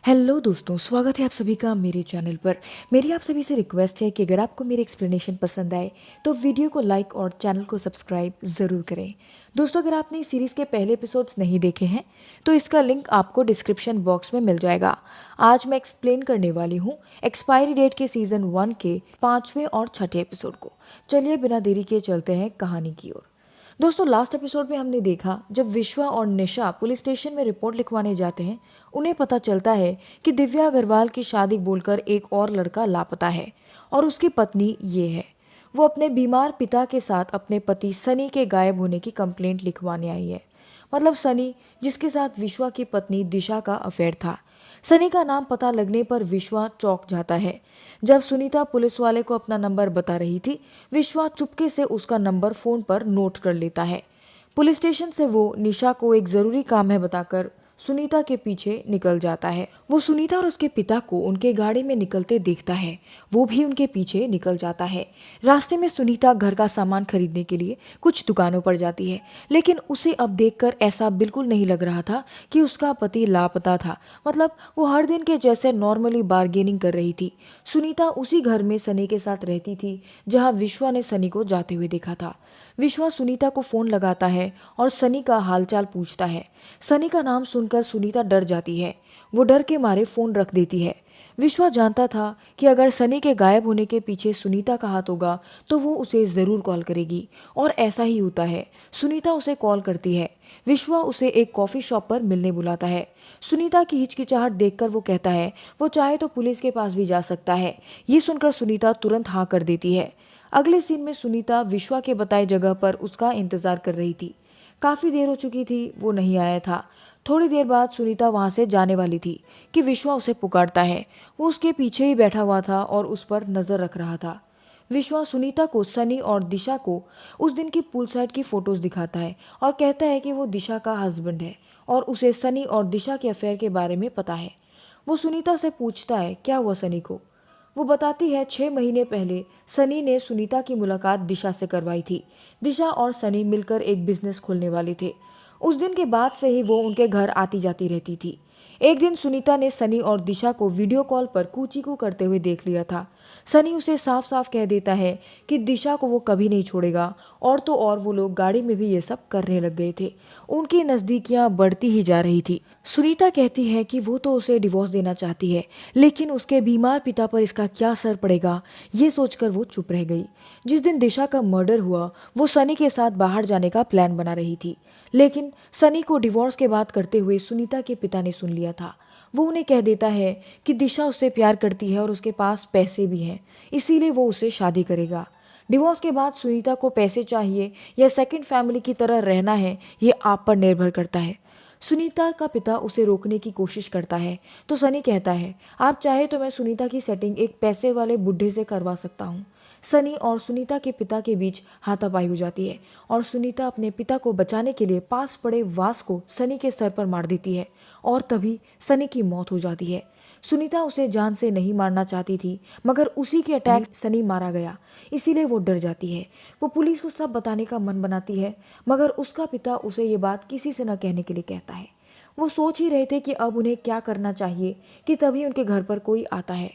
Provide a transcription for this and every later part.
Hello दोस्तों, स्वागत है आप सभी का मेरे चैनल पर। मेरी आप सभी से रिक्वेस्ट है कि अगर आपको मेरे एक्सप्लेनेशन पसंद आए तो वीडियो को लाइक और चैनल को सब्सक्राइब ज़रूर करें। दोस्तों, अगर आपने इस सीरीज़ के पहले एपिसोड्स नहीं देखे हैं तो इसका लिंक आपको डिस्क्रिप्शन बॉक्स में मिल जाएगा। आज मैं एक्सप्लेन करने वाली हूँ एक्सपायरी डेट के सीज़न 1 के 5वें और 6ठे एपिसोड को। चलिए बिना देरी के चलते हैं कहानी की ओर। दोस्तों, लास्ट एपिसोड में हमने देखा जब विश्वा और निशा पुलिस स्टेशन में रिपोर्ट लिखवाने जाते हैं, उन्हें पता चलता है कि दिव्या अग्रवाल की शादी बोलकर एक और लड़का लापता है और उसकी पत्नी ये है। वो अपने बीमार पिता के साथ अपने पति सनी के गायब होने की कंप्लेंट लिखवाने आई है। मतलब सनी, जिसके साथ विश्वा की पत्नी दिशा का अफेयर था। सनी का नाम पता लगने पर विश्वा चौंक जाता है। जब सुनीता पुलिस वाले को अपना नंबर बता रही थी, विश्वा चुपके से उसका नंबर फोन पर नोट कर लेता है। पुलिस स्टेशन से वो निशा को एक जरूरी काम है बताकर सुनीता के पीछे निकल जाता है। वो सुनीता और उसके पिता को उनके गाड़ी में निकलते देखता है, वो भी उनके पीछे निकल जाता है। रास्ते में सुनीता घर का सामान खरीदने के लिए कुछ दुकानों पर जाती है, लेकिन उसे अब देखकर ऐसा बिल्कुल नहीं लग रहा था कि उसका पति लापता था। मतलब वो हर दिन के जैसे नॉर्मली बार्गेनिंग कर रही थी। सुनीता उसी घर में सनी के साथ रहती थी जहाँ विश्वा ने सनी को जाते हुए देखा था। विश्वा सुनीता को फोन लगाता है और सनी का हालचाल पूछता है। सनी का नाम सुनकर सुनीता डर जाती है। वो डर के मारे फोन रख देती है। विश्वा जानता था कि अगर सनी के गायब होने के पीछे सुनीता का हाथ होगा तो वो उसे जरूर कॉल करेगी, और ऐसा ही होता है। सुनीता उसे कॉल करती है। विश्वा उसे एक कॉफी शॉप पर मिलने बुलाता है। सुनीता की हिचकिचाहट देखकर वो कहता है वो चाहे तो पुलिस के पास भी जा सकता है। ये सुनकर सुनीता तुरंत हाँ कर देती है। अगले सीन में सुनीता विश्वा के बताए जगह पर उसका इंतजार कर रही थी। काफी देर हो चुकी थी, वो नहीं आया था। थोड़ी देर बाद सुनीता वहां से जाने वाली थी कि विश्वा उसे पुकारता है। वो उसके पीछे ही बैठा हुआ था और उस पर नजर रख रहा था। विश्वा सुनीता को सनी और दिशा को उस दिन की पूल साइड की फोटोज दिखाता है और कहता है कि वो दिशा का हस्बैंड है और उसे सनी और दिशा के अफेयर के बारे में पता है। वो सुनीता से पूछता है क्या हुआ सनी को। वो बताती है 6 महीने पहले सनी ने सुनीता की मुलाकात दिशा से करवाई थी। दिशा और सनी मिलकर एक बिजनेस खोलने वाले थे। उस दिन के बाद से ही वो उनके घर आती जाती रहती थी। एक दिन सुनीता ने सनी और दिशा को वीडियो कॉल पर कूचीकू करते हुए देख लिया था। सनी उसे साफ साफ कह देता है कि दिशा को वो कभी नहीं छोड़ेगा, और तो और वो लोग गाड़ी में भी ये सब करने लग गए थे। उनकी नजदीकियां बढ़ती ही जा रही थी। सुनीता कहती है कि वो तो उसे डिवोर्स देना चाहती है, लेकिन उसके बीमार पिता पर इसका क्या असर पड़ेगा, ये सोचकर वो चुप रह गई। जिस दिन दिशा का मर्डर हुआ वो सनी के साथ बाहर जाने का प्लान बना रही थी, लेकिन सनी को डिवोर्स के बात करते हुए सुनीता के पिता ने सुन लिया था। वो उन्हें कह देता है कि दिशा उससे प्यार करती है और उसके पास पैसे भी हैं, इसीलिए वो उससे शादी करेगा। डिवोर्स के बाद सुनीता को पैसे चाहिए या सेकंड फैमिली की तरह रहना है, ये आप पर निर्भर करता है। सुनीता का पिता उसे रोकने की कोशिश करता है तो सनी कहता है आप चाहे तो मैं सुनीता की सेटिंग एक पैसे वाले बुढ़े से करवा सकता हूँ। सनी और सुनीता के पिता के बीच हाथापाई हो जाती है और सुनीता अपने पिता को बचाने के लिए पास पड़े वास को सनी के सर पर मार देती है, और तभी सनी की मौत हो जाती है। सुनीता उसे जान से नहीं मारना चाहती थी, मगर उसी के अटैक सनी मारा गया, इसीलिए वो डर जाती है। वो पुलिस को सब बताने का मन बनाती है, मगर उसका पिता उसे ये बात किसी से न कहने के लिए कहता है। वो सोच ही रहे थे कि अब उन्हें क्या करना चाहिए कि तभी उनके घर पर कोई आता है।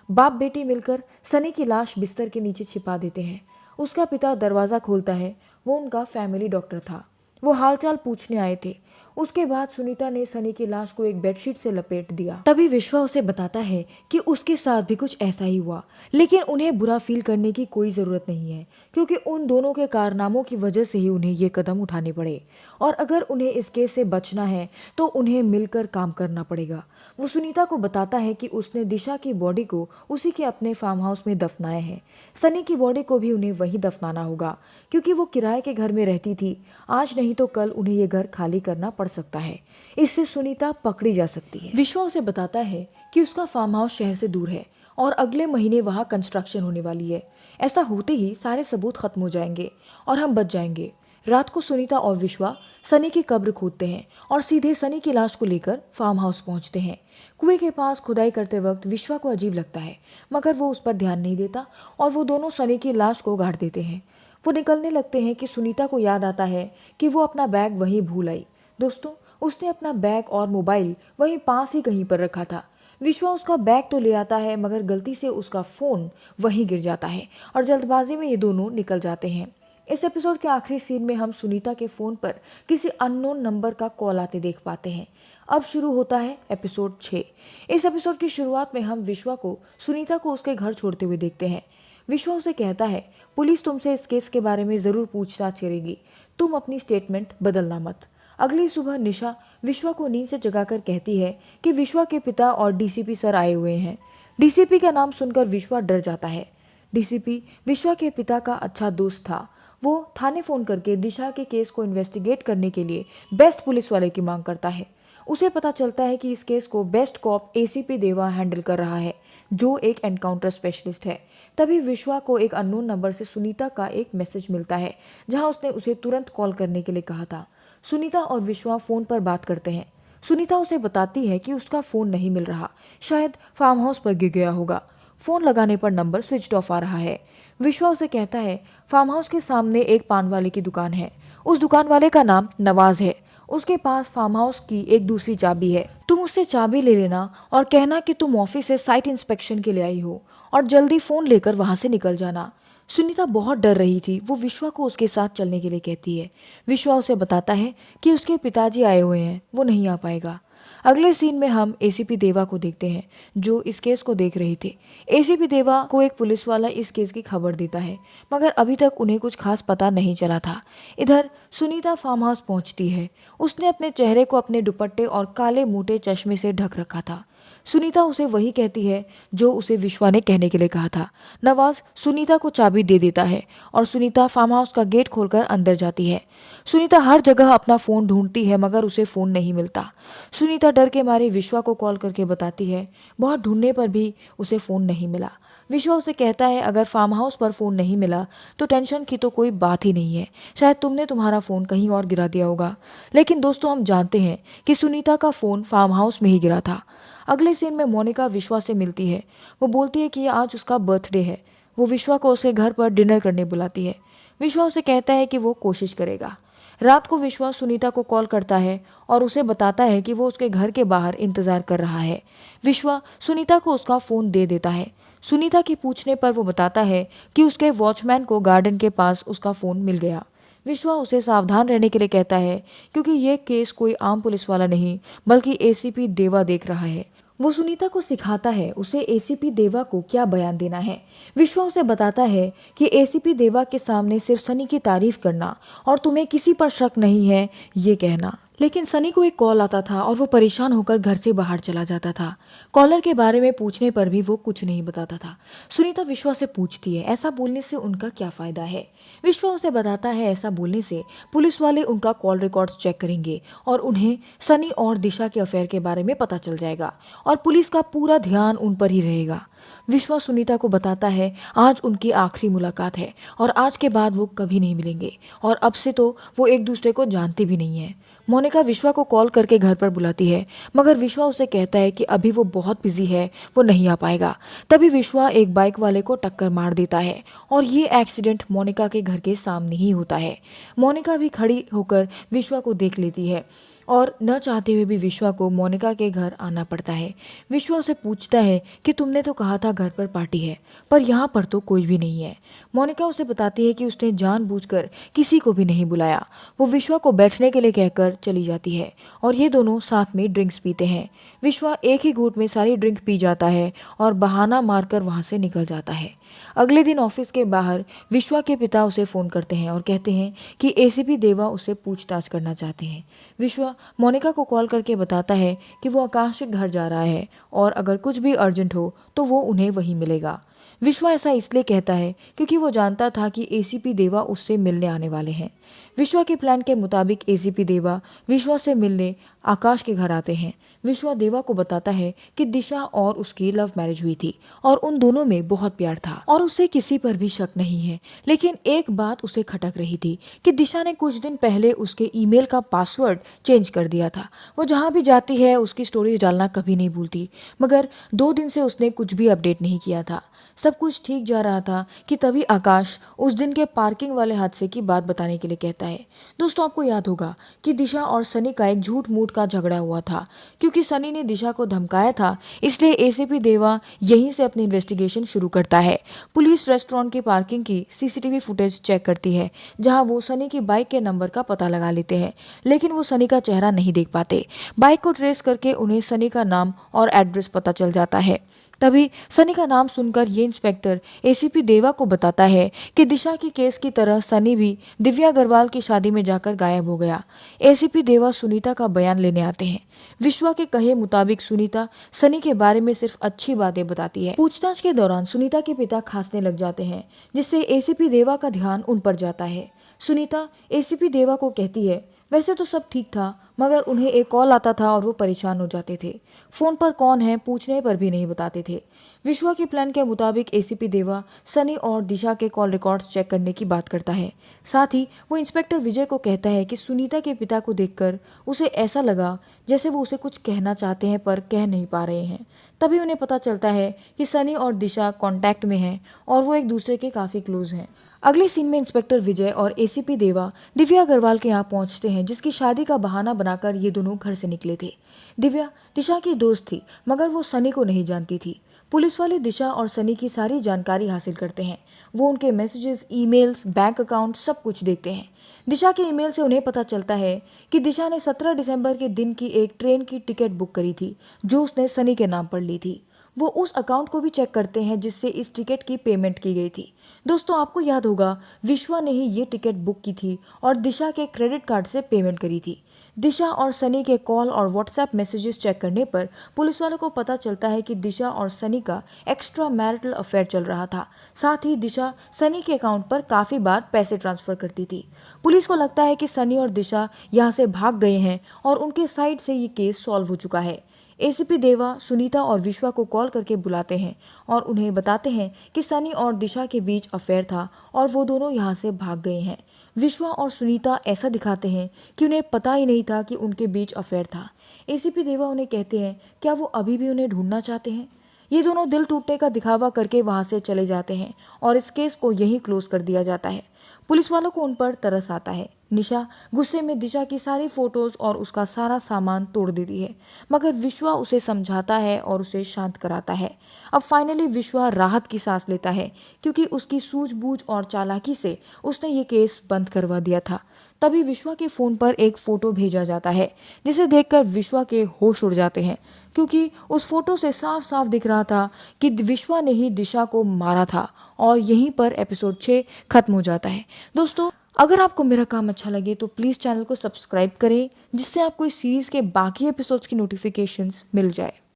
बाप बेटी मिलकर सनी की लाश बिस्तर के नीचे छिपा देते हैं। उसका पिता दरवाज़ा खोलता है। वो उनका फैमिली डॉक्टर था। वो हालचाल पूछने आए थे। उसके बाद सुनीता ने सनी की लाश को एक बेडशीट से लपेट दिया। तभी विश्वा उसे बताता है कि उसके साथ भी कुछ ऐसा ही हुआ, लेकिन उन्हें बुरा फील करने की कोई ज़रूरत नहीं है, क्योंकि उन दोनों के कारनामों की वजह से ही उन्हें ये कदम उठाने पड़े, और अगर उन्हें इस केस से बचना है तो उन्हें मिलकर काम करना पड़ेगा। वो सुनीता को बताता है कि उसने दिशा की बॉडी को उसी के अपने फार्म हाउस में दफनाया है। सनी की बॉडी को भी उन्हें वहीं दफनाना होगा, क्योंकि वो किराए के घर में रहती थी। आज नहीं तो कल उन्हें ये घर खाली करना पड़ सकता है। इससे सुनीता पकड़ी जा सकती है। विश्वा उसे बताता है कि उसका फार्म हाउस शहर से दूर है और अगले महीने वहाँ कंस्ट्रक्शन होने वाली है। ऐसा होते ही सारे सबूत खत्म हो जाएंगे और हम बच जाएंगे। रात को सुनीता और विश्वा सनी की कब्र खोदते हैं और सीधे सनी की लाश को लेकर फार्म हाउस पहुंचते हैं। कुएं के पास खुदाई करते वक्त विश्वा को अजीब लगता है, मगर वो उस पर ध्यान नहीं देता और वो दोनों सनी की लाश को गाड़ देते हैं। वो निकलने लगते हैं कि सुनीता को याद आता है कि वो अपना बैग वहीं भूल आई। दोस्तों, उसने अपना बैग और मोबाइल वहीं पास ही कहीं पर रखा था। विश्वा उसका बैग तो ले आता है मगर गलती से उसका फोन वहीं गिर जाता है और जल्दबाजी में ये दोनों निकल जाते हैं। इस एपिसोड के आखिरी सीन में हम सुनीता के फोन पर किसी अननोन नंबर का कॉल आते देख पाते हैं। अब शुरू होता है एपिसोड 6। इस एपिसोड की शुरुआत में हम विश्वा को सुनीता को उसके घर छोड़ते हुए देखते हैं। विश्वा उसे कहता है, पुलिस तुमसे इस केस के बारे में जरूर पूछताछ करेगी, तुम अपनी स्टेटमेंट बदलना मत। अगली सुबह निशा विश्वा को नींद से जगाकर कहती है कि विश्वा के पिता और डीसीपी सर आए हुए हैं। डीसीपी का नाम सुनकर विश्वा डर जाता है। डीसीपी विश्वा के पिता का अच्छा दोस्त था। वो थाने फोन करके दिशा के केस को इन्वेस्टिगेट करने के लिए बेस्ट पुलिस वाले की मांग करता है। उसे पता चलता है कि इस केस को बेस्ट कॉप एसीपी देवा हैंडल कर रहा है, जो एक एनकाउंटर स्पेशलिस्ट है। तभी विश्वा को एक अननोन नंबर से सुनीता का एक मैसेज मिलता है, जहां उसने उसे तुरंत कॉल करने के लिए कहा था। सुनीता और विश्वा फोन पर बात करते हैं। सुनीता उसे बताती है कि उसका फोन नहीं मिल रहा, शायद फार्म हाउस पर गिर गया होगा। फोन लगाने पर नंबर स्विच ऑफ आ रहा है। विश्वा उसे कहता है, फार्म हाउस के सामने एक पान वाले की दुकान है, उस दुकान वाले का नाम नवाज है, उसके पास फार्म हाउस की एक दूसरी चाबी है। तुम उससे चाबी ले लेना और कहना कि तुम ऑफिस से साइट इंस्पेक्शन के लिए आई हो और जल्दी फोन लेकर वहां से निकल जाना। सुनीता बहुत डर रही थी। वो विश्वा को उसके साथ चलने के लिए कहती है। विश्वा उसे बताता है कि उसके पिताजी आए हुए हैं, वो नहीं आ पाएगा। अगले सीन में हम एसीपी देवा को देखते हैं, जो इस केस को देख रही थी। एसीपी देवा को एक पुलिस वाला इस केस की खबर देता है, मगर अभी तक उन्हें कुछ खास पता नहीं चला था। इधर सुनीता फार्म हाउस पहुंचती है। उसने अपने चेहरे को अपने दुपट्टे और काले मोटे चश्मे से ढक रखा था। सुनीता उसे वही कहती है जो उसे विश्वा ने कहने के लिए कहा था। नवाज सुनीता को चाबी दे देता है और सुनीता फार्म हाउस का गेट खोलकर अंदर जाती है। सुनीता हर जगह अपना फोन ढूंढती है मगर उसे फोन नहीं मिलता। सुनीता डर के मारे विश्वा को कॉल करके बताती है। बहुत ढूंढने पर भी उसे फोन नहीं मिला। विश्वा उसे कहता है, अगर फार्म हाउस पर फोन नहीं मिला तो टेंशन की तो कोई बात ही नहीं है, शायद तुमने तुम्हारा फोन कहीं और गिरा दिया होगा। लेकिन दोस्तों, हम जानते हैं कि सुनीता का फोन फार्म हाउस में ही गिरा था। अगले सीन में मोनिका विश्वा से मिलती है। वो बोलती है कि आज उसका बर्थडे है। वो विश्वा को उसके घर पर डिनर करने बुलाती है। विश्वा उसे कहता है कि वो कोशिश करेगा। रात को विश्वा सुनीता को कॉल करता है और उसे बताता है कि वो उसके घर के बाहर इंतजार कर रहा है। विश्वा सुनीता को उसका फोन दे देता है। सुनीता के पूछने पर वो बताता है कि उसके वॉचमैन को गार्डन के पास उसका फोन मिल गया। विश्वा उसे सावधान रहने के लिए कहता है, क्योंकि ये केस कोई आम पुलिस वाला नहीं बल्कि एसीपी देवा देख रहा है। वो सुनीता को सिखाता है उसे एसीपी देवा को क्या बयान देना है। विश्वा उसे बताता है कि एसीपी देवा के सामने सिर्फ सनी की तारीफ करना और तुम्हें किसी पर शक नहीं है ये कहना। लेकिन सनी को एक कॉल आता था और वो परेशान होकर घर से बाहर चला जाता था। कॉलर के बारे में पूछने पर भी वो कुछ नहीं बताता था। सुनीता विश्वा से पूछती है, ऐसा बोलने से उनका क्या फायदा है। विश्वा उसे बताता है, ऐसा बोलने से पुलिस वाले उनका कॉल रिकॉर्ड्स चेक करेंगे और उन्हें सनी और दिशा के अफेयर के बारे में पता चल जाएगा और पुलिस का पूरा ध्यान उन पर ही रहेगा। विश्वा सुनीता को बताता है आज उनकी आखिरी मुलाकात है और आज के बाद वो कभी नहीं मिलेंगे और अब से तो वो एक दूसरे को जानते भी नहीं है। मोनिका विश्वा को कॉल करके घर पर बुलाती है, मगर विश्वा उसे कहता है कि अभी वो बहुत बिजी है, वो नहीं आ पाएगा। तभी विश्वा एक बाइक वाले को टक्कर मार देता है और ये एक्सीडेंट मोनिका के घर के सामने ही होता है। मोनिका भी खड़ी होकर विश्वा को देख लेती है और न चाहते हुए भी विश्वा को मोनिका के घर आना पड़ता है। विश्वा उसे पूछता है कि तुमने तो कहा था घर पर पार्टी है, पर यहाँ पर तो कोई भी नहीं है। मोनिका उसे बताती है कि उसने जानबूझकर किसी को भी नहीं बुलाया। वो विश्वा को बैठने के लिए कहकर चली जाती है और ये दोनों साथ में ड्रिंक्स पीते हैं। विश्वा एक ही घूंट में सारी ड्रिंक पी जाता है और बहाना मारकर वहाँ से निकल जाता है। अगले दिन ऑफिस के बाहर विश्वा के पिता उसे फ़ोन करते हैं और कहते हैं कि एसीपी देवा उससे पूछताछ करना चाहते हैं। विश्वा मोनिका को कॉल करके बताता है कि वो आकाश के घर जा रहा है और अगर कुछ भी अर्जेंट हो तो वो उन्हें वहीं मिलेगा। विश्वा ऐसा इसलिए कहता है क्योंकि वो जानता था कि एसीपी देवा उससे मिलने आने वाले हैं। विश्वा के प्लान के मुताबिक एसीपी देवा विश्वा से मिलने आकाश के घर आते हैं। विश्वा देवा को बताता है कि दिशा और उसकी लव मैरिज हुई थी और उन दोनों में बहुत प्यार था और उसे किसी पर भी शक नहीं है। लेकिन एक बात उसे खटक रही थी कि दिशा ने कुछ दिन पहले उसके ईमेल का पासवर्ड चेंज कर दिया था। वो जहाँ भी जाती है उसकी स्टोरीज डालना कभी नहीं भूलती, मगर 2 दिन से उसने कुछ भी अपडेट नहीं किया था। सब कुछ ठीक जा रहा था कि तभी आकाश उस दिन के पार्किंग वाले हादसे की बात बताने के लिए कहता है। दोस्तों, आपको याद होगा कि दिशा और सनी का एक झूठ मूठ का झगड़ा हुआ था क्योंकि क्योंकि सनी ने दिशा को धमकाया था, इसलिए एसीपी देवा यहीं से अपनी इन्वेस्टिगेशन शुरू करता है। पुलिस रेस्टोरेंट की पार्किंग की सीसीटीवी फुटेज चेक करती है, जहां वो सनी की बाइक के नंबर का पता लगा लेते हैं, लेकिन वो सनी का चेहरा नहीं देख पाते। बाइक को ट्रेस करके उन्हें सनी का नाम और एड्रेस पता चल जाता है। तभी सनी का नाम सुनकर ये इंस्पेक्टर एसीपी देवा को बताता है कि दिशा की केस की तरह सनी भी दिव्या अग्रवाल की शादी में जाकर गायब हो गया। एसीपी देवा सुनीता का बयान लेने आते हैं। विश्वा के कहे मुताबिक सुनीता सनी के बारे में सिर्फ अच्छी बातें बताती है। पूछताछ के दौरान सुनीता के पिता खांसने लग जाते हैं, जिससे एसीपी देवा का ध्यान उन पर जाता है। सुनीता एसीपी देवा को कहती है, वैसे तो सब ठीक था, मगर उन्हें एक कॉल आता था और वो परेशान हो जाते थे। फोन पर कौन है पूछने पर भी नहीं बताते थे। विश्वा के प्लान के मुताबिक एसीपी देवा सनी और दिशा के कॉल रिकॉर्ड्स चेक करने की बात करता है। साथ ही वो इंस्पेक्टर विजय को कहता है कि सुनीता के पिता को देखकर उसे ऐसा लगा जैसे वो उसे कुछ कहना चाहते हैं पर कह नहीं पा रहे हैं। तभी उन्हें पता चलता है कि सनी और दिशा कांटेक्ट में हैं और वो एक दूसरे के काफी क्लोज हैं। अगले सीन में इंस्पेक्टर विजय और एसीपी देवा दिव्या अग्रवाल के यहाँ पहुंचते हैं, जिसकी शादी का बहाना बनाकर ये दोनों घर से निकले थे। दिव्या दिशा की दोस्त थी, मगर वो सनी को नहीं जानती थी। पुलिस वाले दिशा और सनी की सारी जानकारी हासिल करते हैं। वो उनके मैसेजेस, ईमेल्स, बैंक अकाउंट सब कुछ देखते हैं। दिशा के ईमेल से उन्हें पता चलता है कि दिशा ने 17 दिसंबर के दिन की एक ट्रेन की टिकट बुक करी थी, जो उसने सनी के नाम पर ली थी। वो उस अकाउंट को भी चेक करते हैं जिससे इस टिकट की पेमेंट की गई थी। दोस्तों, आपको याद होगा विश्वा ने ही ये टिकट बुक की थी और दिशा के क्रेडिट कार्ड से पेमेंट करी थी। दिशा और सनी के कॉल और व्हाट्सएप मैसेजेस चेक करने पर पुलिस वालों को पता चलता है कि दिशा और सनी का एक्स्ट्रा मैरिटल अफेयर चल रहा था। साथ ही दिशा सनी के अकाउंट पर काफ़ी बार पैसे ट्रांसफर करती थी। पुलिस को लगता है कि सनी और दिशा यहाँ से भाग गए हैं और उनके साइड से ये केस सॉल्व हो चुका है। एसीपी देवा सुनीता और विश्वा को कॉल करके बुलाते हैं और उन्हें बताते हैं कि सनी और दिशा के बीच अफेयर था और वो दोनों यहाँ से भाग गए हैं। विश्वा और सुनीता ऐसा दिखाते हैं कि उन्हें पता ही नहीं था कि उनके बीच अफेयर था। एसीपी देवा उन्हें कहते हैं, क्या वो अभी भी उन्हें ढूंढना चाहते हैं? ये दोनों दिल टूटने का दिखावा करके वहाँ से चले जाते हैं और इस केस को यहीं क्लोज कर दिया जाता है। पुलिस वालों को उन पर तरस आता है। निशा गुस्से में दिशा की सारी फोटोज और उसका सारा सामान तोड़ देती है, मगर विश्वा उसे समझाता है और उसे शांत कराता है। अब फाइनली विश्वा राहत की सांस लेता है, क्योंकि उसकी सूझबूझ और चालाकी से उसने ये केस बंद करवा दिया था। तभी विश्वा के फोन पर एक फोटो भेजा जाता है, जिसे देखकर विश्वा के होश उड़ जाते हैं, क्योंकि उस फोटो से साफ साफ दिख रहा था कि विश्वा ने ही दिशा को मारा था। और यहीं पर एपिसोड 6 खत्म हो जाता है। दोस्तों, अगर आपको मेरा काम अच्छा लगे तो प्लीज़ चैनल को सब्सक्राइब करें, जिससे आपको इस सीरीज़ के बाकी एपिसोड्स की नोटिफिकेशंस मिल जाए।